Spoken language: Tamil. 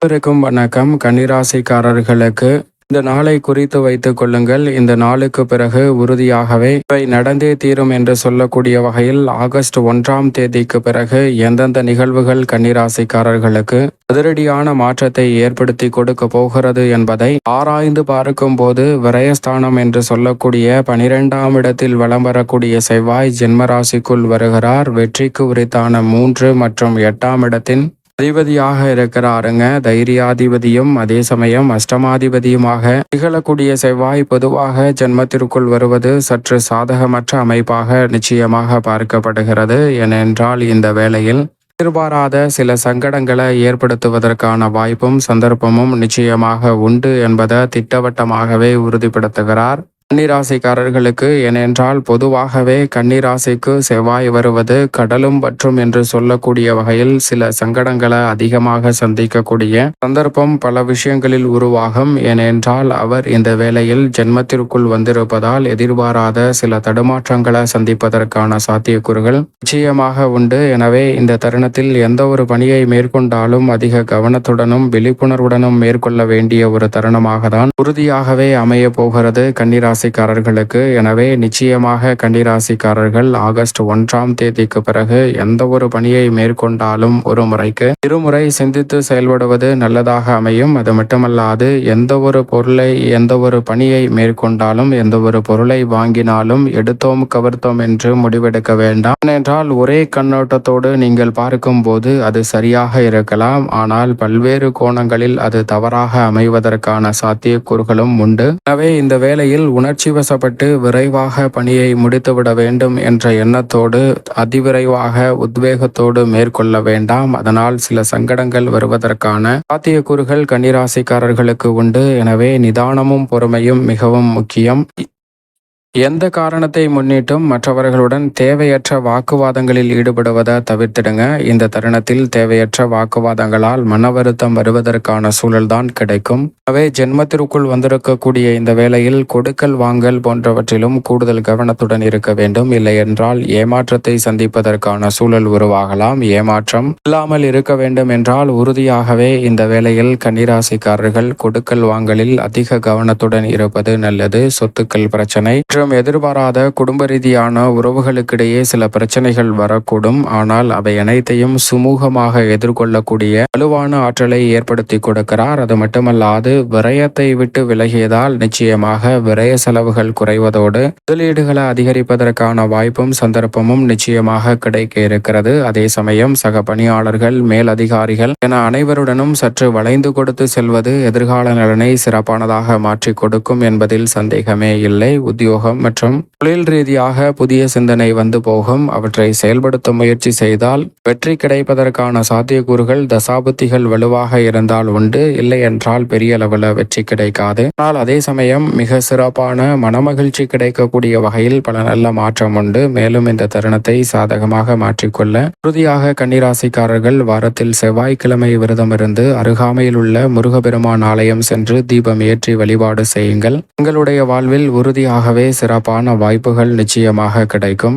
அனைவருக்கும் வணக்கம். கன்னிராசிக்காரர்களுக்கு இந்த நாளை குறித்து வைத்துக் கொள்ளுங்கள். இந்த நாளுக்கு பிறகு உறுதியாகவே இவை நடந்தே தீரும் என்று சொல்லக்கூடிய வகையில் ஆகஸ்ட் 1ஆம் தேதிக்கு பிறகு எந்தெந்த நிகழ்வுகள் கன்னிராசிக்காரர்களுக்கு அதிரடியான மாற்றத்தை ஏற்படுத்தி கொடுக்க போகிறது என்பதை ஆராய்ந்து பார்க்கும் போது, விரயஸ்தானம் என்று சொல்லக்கூடிய 12ஆம் இடத்தில் வலம் வரக்கூடிய செவ்வாய் ஜென்மராசிக்குள் வருகிறார். வெற்றிக்கு உரித்தான 3 மற்றும் 8ஆம் இடத்தின் அதிபதியாக இருக்கிறாருங்க. தைரியாதிபதியும் அதே சமயம் அஷ்டமாதிபதியுமாக நிகழக்கூடிய செவ்வாய் பொதுவாக ஜென்மத்திற்குள் வருவது சற்று சாதகமற்ற அமைப்பாக நிச்சயமாக பார்க்கப்படுகிறது. ஏனென்றால் இந்த வேளையில் எதிர்பாராத சில சங்கடங்களை ஏற்படுத்துவதற்கான வாய்ப்பும் சந்தர்ப்பமும் நிச்சயமாக உண்டு என்பதை திட்டவட்டமாகவே உறுதிப்படுத்துகிறார் கன்னிராசிக்காரர்களுக்கு. ஏனென்றால் பொதுவாகவே கன்னிராசிக்கு செவ்வாய் வருவது கடலும் பற்றும் என்று சொல்லக்கூடிய வகையில் சில சங்கடங்களை அதிகமாக சந்திக்கக்கூடிய சந்தர்ப்பம் பல விஷயங்களில் உருவாகும். ஏனென்றால் அவர் இந்த வேளையில் ஜென்மத்திற்குள் வந்திருப்பதால் எதிர்பாராத சில தடுமாற்றங்களை சந்திப்பதற்கான சாத்தியக்கூறுகள் நிச்சயமாக உண்டு. எனவே இந்த தருணத்தில் எந்த ஒரு பணியை மேற்கொண்டாலும் அதிக கவனத்துடனும் விழிப்புணர்வுடனும் மேற்கொள்ள வேண்டிய ஒரு தருணமாக தான் உறுதியாகவே அமைய போகிறது கன்னிராசிக்காரர்களுக்கு. எனவே நிச்சயமாக கன்னிராசிக்காரர்கள் ஆகஸ்ட் 1ஆம் தேதிக்கு பிறகு எந்த ஒரு பணியை மேற்கொண்டாலும் ஒரு முறைக்கு இருமுறை சிந்தித்து செயல்படுவது நல்லதாக அமையும். அது மட்டுமல்லாது எந்த ஒரு பொருளை எந்த ஒரு பணியை மேற்கொண்டாலும் எந்த ஒரு பொருளை வாங்கினாலும் எடுத்தோம் கவர்த்தோம் என்று முடிவெடுக்க வேண்டாம். ஏனென்றால் ஒரே கண்ணோட்டத்தோடு நீங்கள் பார்க்கும் போது அது சரியாக இருக்கலாம், ஆனால் பல்வேறு கோணங்களில் அது தவறாக அமைவதற்கான சாத்தியக்கூறுகளும் உண்டு. எனவே இந்த வேளையில் உணர்ச்சி வசப்பட்டு விரைவாக பணியை முடித்துவிட வேண்டும் என்ற எண்ணத்தோடு அதிவிரைவாக உத்வேகத்தோடு மேற்கொள்ள வேண்டாம். அதனால் சில சங்கடங்கள் வருவதற்கான சாத்தியக்கூறுகள் கன்னிராசிக்காரர்களுக்கு உண்டு. எனவே நிதானமும் பொறுமையும் மிகவும் முக்கியம். எந்த காரணத்தை முன்னிட்டும் மற்றவர்களுடன் தேவையற்ற வாக்குவாதங்களில் ஈடுபடுவதை தவிர்த்திடுங்க. இந்த தருணத்தில் தேவையற்ற வாக்குவாதங்களால் மன வருத்தம் வருவதற்கான சூழல்தான் கிடைக்கும். எனவே ஜென்மத்திற்குள் வந்திருக்கக்கூடிய இந்த வேளையில் கொடுக்கல் வாங்கல் போன்றவற்றிலும் கூடுதல் கவனத்துடன் இருக்க வேண்டும். இல்லை என்றால் ஏமாற்றத்தை சந்திப்பதற்கான சூழல் உருவாகலாம். ஏமாற்றம் இல்லாமல் இருக்க வேண்டும் என்றால் உறுதியாகவே இந்த வேளையில் கன்னிராசிக்காரர்கள் கொடுக்கல் வாங்கலில் அதிக கவனத்துடன் இருப்பது நல்லது. சொத்துக்கள் பிரச்சனை மற்றும் எதிர்பாராத குடும்ப ரீதியான உறவுகளுக்கிடையே சில பிரச்சனைகள் வரக்கூடும். ஆனால் அவை அனைத்தையும் சுமூகமாக எதிர்கொள்ளக்கூடிய வலுவான ஆற்றலை ஏற்படுத்தி கொடுக்கிறார். அது மட்டுமல்லாது விரயத்தை விட்டு விலகியதால் நிச்சயமாக விரய செலவுகள் குறைவதோடு முதலீடுகளை அதிகரிப்பதற்கான வாய்ப்பும் சந்தர்ப்பமும் நிச்சயமாக கிடைக்க இருக்கிறது. அதே சமயம் சக பணியாளர்கள் மேலதிகாரிகள் என அனைவருடனும் சற்று வளைந்து கொடுத்து செல்வது எதிர்கால நலனை சிறப்பானதாக மாற்றி கொடுக்கும் என்பதில் சந்தேகமே இல்லை. உத்தியோகம் மற்றும் தொழில் ரீதியாக புதிய சிந்தனை வந்து போகும். அவற்றை செயல்படுத்த முயற்சி செய்தால் வெற்றி கிடைப்பதற்கான சாத்தியக்கூறுகள் தசாபுத்திகள் வலுவாக இருந்தால் உண்டு. இல்லை என்றால் பெரிய அளவில் வெற்றி கிடைக்காது. ஆனால் அதே சமயம் மிக சிறப்பான மனமகிழ்ச்சி கிடைக்கக்கூடிய வகையில் பல நல்ல மாற்றம் உண்டு. மேலும் இந்த தருணத்தை சாதகமாக மாற்றிக்கொள்ள உறுதியாக கன்னிராசிக்காரர்கள் வாரத்தில் செவ்வாய்க்கிழமை விரதம் இருந்து அருகாமையில் உள்ள முருகப்பெருமான் ஆலயம் சென்று தீபம் ஏற்றி வழிபாடு செய்யுங்கள். உங்களுடைய வாழ்வில் உறுதியாகவே சிறப்பான வாய்ப்புகள் நிச்சயமாக கிடைக்கும்.